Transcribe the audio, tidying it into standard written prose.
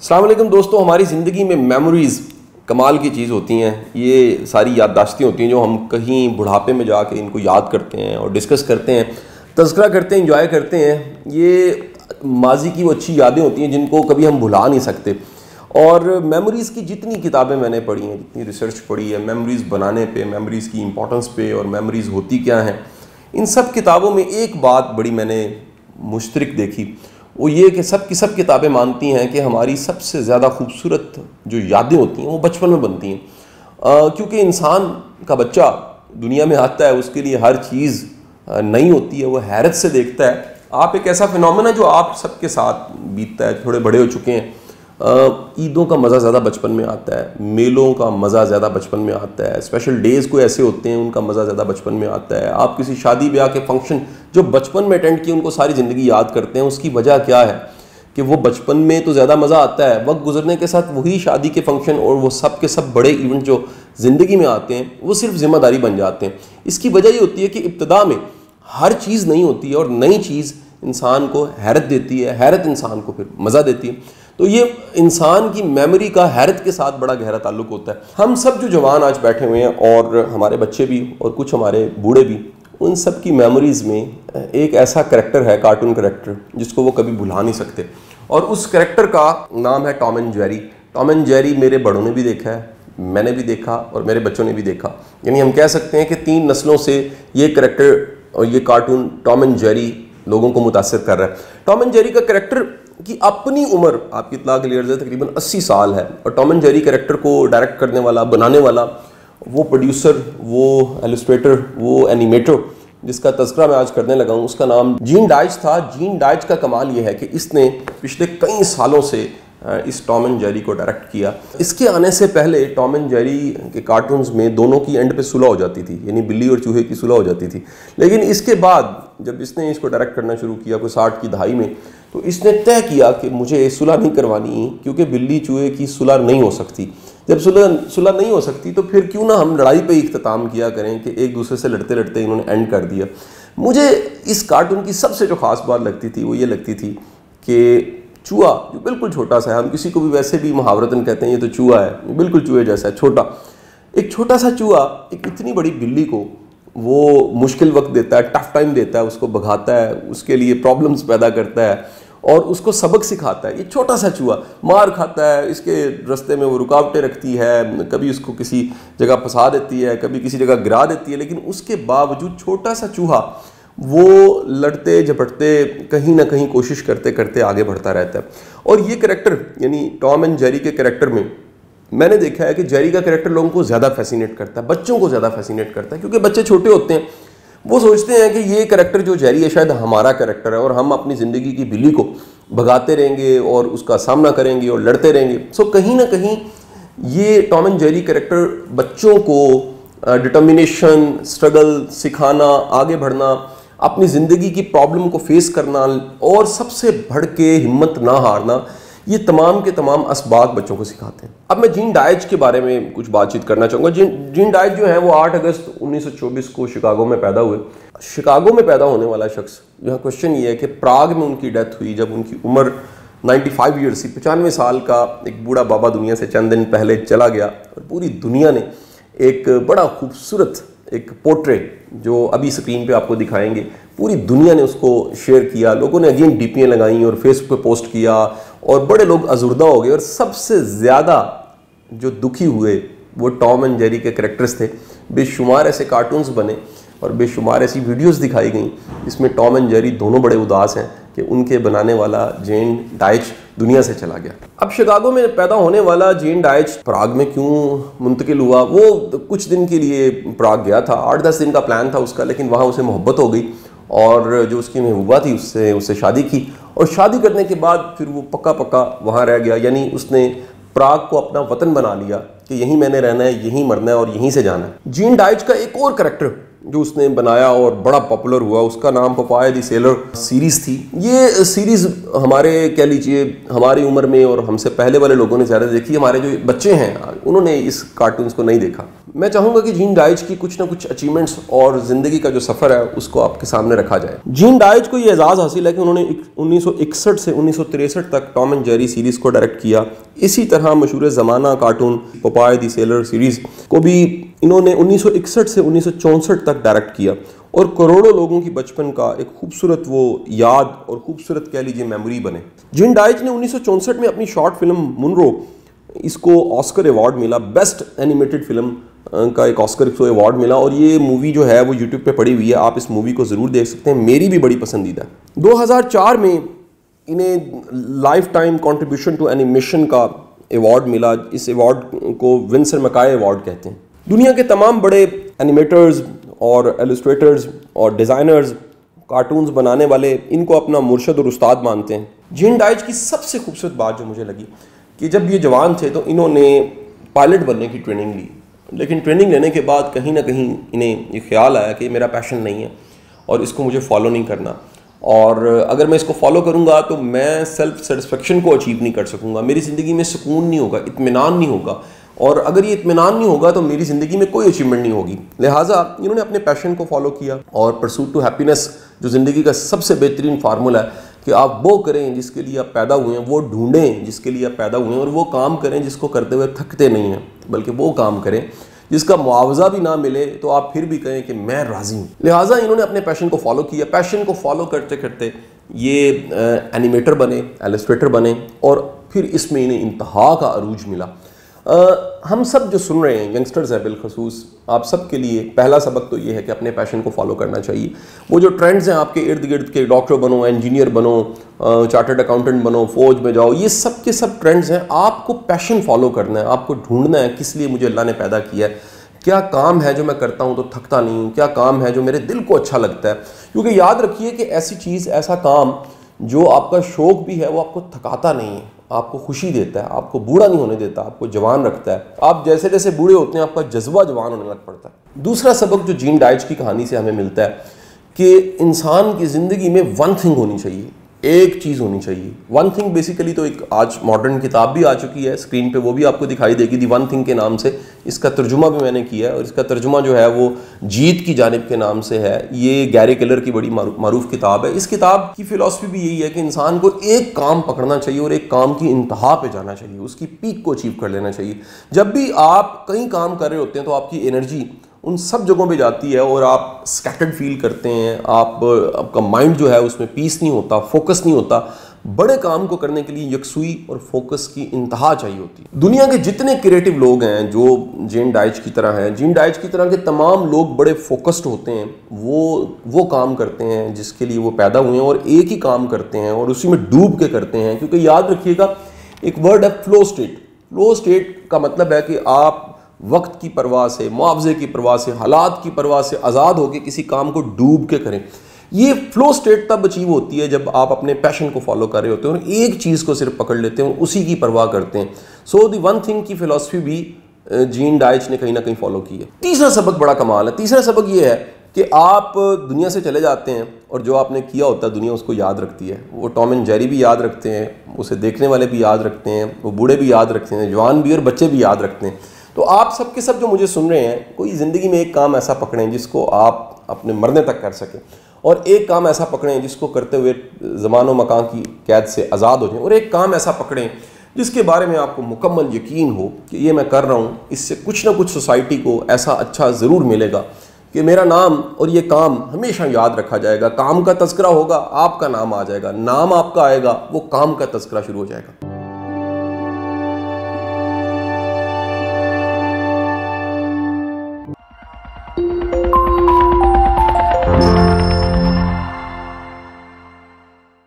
अस्सलाम वालेकुम दोस्तों, हमारी ज़िंदगी में मेमोरीज़ कमाल की चीज़ होती हैं। ये सारी याददाश्तें होती हैं जो हम कहीं बुढ़ापे में जाके इनको याद करते हैं और डिस्कस करते हैं, तज़किरा करते हैं, इंजॉय करते हैं। ये माजी की वो अच्छी यादें होती हैं जिनको कभी हम भुला नहीं सकते। और मेमोरीज़ की जितनी किताबें मैंने पढ़ी हैं, जितनी रिसर्च पढ़ी है मेमोरीज़ बनाने पे, मेमोरीज़ की इंपॉर्टेंस पे और मेमोरीज़ होती क्या हैं, इन सब किताबों में एक बात बड़ी मैंने मुश्तरक देखी। वो ये कि सब की सब किताबें मानती हैं कि हमारी सबसे ज़्यादा खूबसूरत जो यादें होती हैं वो बचपन में बनती हैं। क्योंकि इंसान का बच्चा दुनिया में आता है, उसके लिए हर चीज़ नई होती है, वो हैरत से देखता है। आप एक ऐसा फिनोमेना जो आप सबके साथ बीतता है, थोड़े बड़े हो चुके हैं। ईदों का मज़ा ज़्यादा बचपन में आता है, मेलों का मज़ा ज़्यादा बचपन में आता है, स्पेशल डेज़ को ऐसे होते हैं उनका मज़ा ज़्यादा बचपन में आता है। आप किसी शादी ब्याह के फंक्शन जो बचपन में अटेंड किए उनको सारी ज़िंदगी याद करते हैं। उसकी वजह क्या है कि वो बचपन में तो ज़्यादा मज़ा आता है, वक्त गुजरने के साथ वही शादी के फंक्शन और वो सब के सब बड़े इवेंट जो ज़िंदगी में आते हैं वो सिर्फ ज़िम्मेदारी बन जाते हैं। इसकी वजह ये होती है कि इब्तिदा में हर चीज़ नई होती है और नई चीज़ इंसान को हैरत देती है, हैरत इंसान को फिर मज़ा देती है। तो ये इंसान की मेमोरी का हैरत के साथ बड़ा गहरा ताल्लुक होता है। हम सब जो जवान आज बैठे हुए हैं और हमारे बच्चे भी और कुछ हमारे बूढ़े भी, उन सब की मेमोरीज़ में एक ऐसा करैक्टर है, कार्टून करैक्टर, जिसको वो कभी भुला नहीं सकते। और उस करैक्टर का नाम है Tom and Jerry. Tom and Jerry मेरे बड़ों ने भी देखा है, मैंने भी देखा और मेरे बच्चों ने भी देखा। यानी हम कह सकते हैं कि 3 नस्लों से ये करैक्टर और ये कार्टून टॉम एंड जेरी लोगों को मुतासिर कर रहा है। टॉम एंड जेरी का करैक्टर की अपनी उम्र आपकी इतना क्लियर है, तकरीबन 80 साल है। और टॉम एंड जेरी कैरेक्टर को डायरेक्ट करने वाला, बनाने वाला, वो प्रोड्यूसर, वो एलस्ट्रेटर, वो एनिमेटर जिसका तज़किरा मैं आज करने लगा हूँ, उसका नाम जीन डाइच था। जीन डाइच का कमाल ये है कि इसने पिछले कई सालों से इस टॉम एंड जेरी को डायरेक्ट किया। इसके आने से पहले टॉम एंड जेरी के कार्टून्स में दोनों की एंड पे सुलह हो जाती थी, यानी बिल्ली और चूहे की सुलह हो जाती थी। लेकिन इसके बाद जब इसने इसको डायरेक्ट करना शुरू किया कोई 60 की दहाई में, तो इसने तय किया कि मुझे सुलह नहीं करवानी, क्योंकि बिल्ली चूहे की सुलह नहीं हो सकती। जब सुलह नहीं हो सकती तो फिर क्यों ना हम लड़ाई पे इख्तिताम किया करें कि एक दूसरे से लड़ते लड़ते इन्होंने एंड कर दिया। मुझे इस कार्टून की सबसे जो ख़ास बात लगती थी वो ये लगती थी कि चूहा जो बिल्कुल छोटा सा है, हम किसी को भी वैसे भी मुहावरतन कहते हैं ये तो चूहा है, बिल्कुल चूहे जैसा है, छोटा, एक छोटा सा चूहा एक इतनी बड़ी बिल्ली को वो मुश्किल वक्त देता है, टफ टाइम देता है, उसको भगाता है, उसके लिए प्रॉब्लम्स पैदा करता है और उसको सबक सिखाता है। ये छोटा सा चूहा मार खाता है, इसके रास्ते में वो रुकावटें रखती है, कभी उसको किसी जगह फंसा देती है, कभी किसी जगह गिरा देती है, लेकिन उसके बावजूद छोटा सा चूहा वो लड़ते झपटते कहीं ना कहीं कोशिश करते करते आगे बढ़ता रहता है। और ये करैक्टर यानी टॉम एंड जेरी के करैक्टर में मैंने देखा है कि जेरी का करैक्टर लोगों को ज़्यादा फैसिनेट करता है, बच्चों को ज़्यादा फैसिनेट करता है, क्योंकि बच्चे छोटे होते हैं, वो सोचते हैं कि ये करैक्टर जो जेरी है शायद हमारा करैक्टर है और हम अपनी ज़िंदगी की बिल्ली को भगाते रहेंगे और उसका सामना करेंगे और लड़ते रहेंगे। सो कहीं ना कहीं ये टॉम एंड जेरी करैक्टर बच्चों को डिटर्मिनेशन, स्ट्रगल सिखाना, आगे बढ़ना, अपनी ज़िंदगी की प्रॉब्लम को फेस करना और सबसे बढ़ के हिम्मत ना हारना, ये तमाम के तमाम असबाब बच्चों को सिखाते हैं। अब मैं जीन डाइच के बारे में कुछ बातचीत करना चाहूँगा। जीन डाइच जो है वो 8 अगस्त 1924 को शिकागो में पैदा हुए। शिकागो में पैदा होने वाला शख्स, यहाँ क्वेश्चन ये है कि प्राग में उनकी डेथ हुई जब उनकी उम्र 95 ईयर्स थी। 95 साल का एक बूढ़ा बाबा दुनिया से चंद दिन पहले चला गया और पूरी दुनिया ने एक बड़ा खूबसूरत एक पोर्ट्रेट जो अभी स्क्रीन पे आपको दिखाएंगे, पूरी दुनिया ने उसको शेयर किया, लोगों ने अगेन डीपीएं लगाई और फेसबुक पे पोस्ट किया और बड़े लोग अजुर्दा हो गए। और सबसे ज़्यादा जो दुखी हुए वो टॉम एंड जेरी के करैक्टर्स थे। बेशुमार ऐसे कार्टून्स बने और बेशुमार ऐसी वीडियोस दिखाई गई जिसमें टॉम एंड जेरी दोनों बड़े उदास हैं कि उनके बनाने वाला जीन डाइच दुनिया से चला गया। अब शिकागो में पैदा होने वाला जीन डाइच प्राग में क्यों मुंतकिल हुआ? वो कुछ दिन के लिए प्राग गया था, 8-10 दिन का प्लान था उसका, लेकिन वहाँ उसे मोहब्बत हो गई और जो उसकी महबूबा थी उससे शादी की और शादी करने के बाद फिर वो पक्का वहाँ रह गया। यानी उसने प्राग को अपना वतन बना लिया कि यहीं मैंने रहना है, यहीं मरना है और यहीं से जाना है। जीन डाइच का एक और करैक्टर जो उसने बनाया और बड़ा पॉपुलर हुआ, उसका नाम पपाया द सेलर सीरीज़ थी। ये सीरीज़ हमारे कह लीजिए हमारी उम्र में और हमसे पहले वाले लोगों ने ज़्यादा देखी। हमारे जो बच्चे हैं उन्होंने इस कार्टून्स को नहीं देखा। मैं चाहूँगा कि जीन डाइच की कुछ ना कुछ अचीवमेंट्स और ज़िंदगी का जो सफ़र है उसको आपके सामने रखा जाए। जीन डाइच को ये एजाज़ हासिल है कि उन्होंने 1961 से 1963 तक टॉम एंड जेरी सीरीज़ को डायरेक्ट किया। इसी तरह मशहूर ज़माना cartoon Popeye the seller series को भी इन्होंने 1961 से 1964 तक डायरेक्ट किया और करोड़ों लोगों की बचपन का एक खूबसूरत वो याद और खूबसूरत कह लीजिए मेमोरी बने। जीन डाइच ने 1964 में अपनी शॉर्ट फिल्म मुनरो, इसको ऑस्कर अवार्ड मिला, बेस्ट एनिमेटेड फिल्म का एक ऑस्कर को अवार्ड मिला और ये मूवी जो है वो यूट्यूब पे पड़ी हुई है, आप इस मूवी को ज़रूर देख सकते हैं, मेरी भी बड़ी पसंदीदा है। 2004 में इन्हें lifetime contribution to animation का अवार्ड मिला। इस अवार्ड को विंसेंट मैकाय अवार्ड कहते हैं। दुनिया के तमाम बड़े एनिमेटर्स और एलिस्ट्रेटर्स और डिज़ाइनर्स, कार्टून्स बनाने वाले इनको अपना मुर्शद और उस्ताद मानते हैं। जीन डाइच की सबसे खूबसूरत बात जो मुझे लगी कि जब ये जवान थे तो इन्होंने पायलट बनने की ट्रेनिंग ली, लेकिन ट्रेनिंग लेने के बाद कहीं ना कहीं इन्हें ये ख्याल आया कि मेरा पैशन नहीं है और इसको मुझे फॉलो नहीं करना, और अगर मैं इसको फॉलो करूँगा तो मैं सेल्फ सेटिस्फेक्शन को अचीव नहीं कर सकूँगा, मेरी ज़िंदगी में सुकून नहीं होगा, इत्मीनान नहीं होगा, और अगर ये इत्मीनान नहीं होगा तो मेरी ज़िंदगी में कोई अचीवमेंट नहीं होगी। लिहाजा इन्होंने अपने पैशन को फॉलो किया और परसूट टू हैप्पीनेस जो ज़िंदगी का सबसे बेहतरीन फार्मूला है कि आप वो करें जिसके लिए आप पैदा हुए हैं, वो ढूंढें जिसके लिए आप पैदा हुए हैं, और वो काम करें जिसको करते हुए थकते नहीं हैं, बल्कि वो काम करें जिसका मुआवजा भी ना मिले तो आप फिर भी कहें कि मैं राज़ी हूँ। लिहाजा इन्होंने अपने पैशन को फॉलो किया। पैशन को फॉलो करते करते ये एनिमेटर बने, एलिस्ट्रेटर बने और फिर इसमें इन्हें इंतहा का अरूज मिला। हम सब जो सुन रहे हैं, यंगस्टर्स हैं बिलखसूस, आप सब के लिए पहला सबक तो ये है कि अपने पैशन को फॉलो करना चाहिए। वो जो ट्रेंड्स हैं आपके इर्द गिर्द के, डॉक्टर बनो, इंजीनियर बनो, चार्टर्ड अकाउंटेंट बनो, फौज में जाओ, ये सब के सब ट्रेंड्स हैं। आपको पैशन फॉलो करना है, आपको ढूंढना है किस लिए मुझे अल्लाह ने पैदा किया है, क्या काम है जो मैं करता हूँ तो थकता नहीं हूँ, क्या काम है जो मेरे दिल को अच्छा लगता है। क्योंकि याद रखिए कि ऐसी चीज़, ऐसा काम जो आपका शौक भी है वो आपको थकाता नहीं है, आपको खुशी देता है, आपको बूढ़ा नहीं होने देता, आपको जवान रखता है। आप जैसे जैसे बूढ़े होते हैं आपका जज्बा जवान होने लग पड़ता है। दूसरा सबक जो जीन डाइच की कहानी से हमें मिलता है कि इंसान की ज़िंदगी में वन थिंग होनी चाहिए, एक चीज़ होनी चाहिए। वन थिंग बेसिकली तो एक आज मॉडर्न किताब भी आ चुकी है स्क्रीन पे, वो भी आपको दिखाई देगी, दी वन थिंग के नाम से। इसका तर्जुमा भी मैंने किया है और इसका तर्जुमा जो है वो जीत की जानिब के नाम से है। ये गैरी केलर की बड़ी मारूफ किताब है। इस किताब की फ़िलॉसफी भी यही है कि इंसान को एक काम पकड़ना चाहिए और एक काम की इंतहा पे जाना चाहिए, उसकी पीक को अचीव कर लेना चाहिए। जब भी आप कई काम कर रहे होते हैं तो आपकी एनर्जी उन सब जगहों पे जाती है और आप स्कैटर्ड फील करते हैं, आपका माइंड जो है उसमें पीस नहीं होता, फोकस नहीं होता। बड़े काम को करने के लिए यकसुई और फोकस की इंतहा चाहिए होती है। दुनिया के जितने क्रिएटिव लोग हैं जो जीन डाइच की तरह हैं, जीन डाइच की तरह के तमाम लोग बड़े फोकस्ड होते हैं। वो काम करते हैं जिसके लिए वो पैदा हुए हैं और एक ही काम करते हैं और उसी में डूब के करते हैं। क्योंकि याद रखिएगा एक वर्ड है फ्लो स्टेट। फ्लो स्टेट का मतलब है कि आप वक्त की परवाह से, मुआवजे की परवाह से, हालात की परवाह से आज़ाद होकर किसी काम को डूब के करें। ये फ्लो स्टेट तब अचीव होती है जब आप अपने पैशन को फॉलो कर रहे होते हैं और एक चीज़ को सिर्फ पकड़ लेते हैं, उसी की परवाह करते हैं। सो दी वन थिंग की फिलॉसफी भी जीन डाइच ने कहीं ना कहीं फॉलो की है। तीसरा सबक बड़ा कमाल है। तीसरा सबक ये है कि आप दुनिया से चले जाते हैं और जो आपने किया होता है दुनिया उसको याद रखती है। वो टॉम एंड जेरी भी याद रखते हैं, उसे देखने वाले भी याद रखते हैं, वो बूढ़े भी याद रखते हैं, जवान भी और बच्चे भी याद रखते हैं। तो आप सब के सब जो मुझे सुन रहे हैं, कोई ज़िंदगी में एक काम ऐसा पकड़ें जिसको आप अपने मरने तक कर सकें, और एक काम ऐसा पकड़ें जिसको करते हुए ज़मान व मकान की कैद से आज़ाद हो जाएं, और एक काम ऐसा पकड़ें जिसके बारे में आपको मुकम्मल यकीन हो कि ये मैं कर रहा हूँ, इससे कुछ ना कुछ सोसाइटी को ऐसा अच्छा ज़रूर मिलेगा कि मेरा नाम और ये काम हमेशा याद रखा जाएगा। काम का तज़किरा होगा, आपका नाम आ जाएगा, नाम आपका आएगा, वो काम का तज़किरा शुरू हो जाएगा।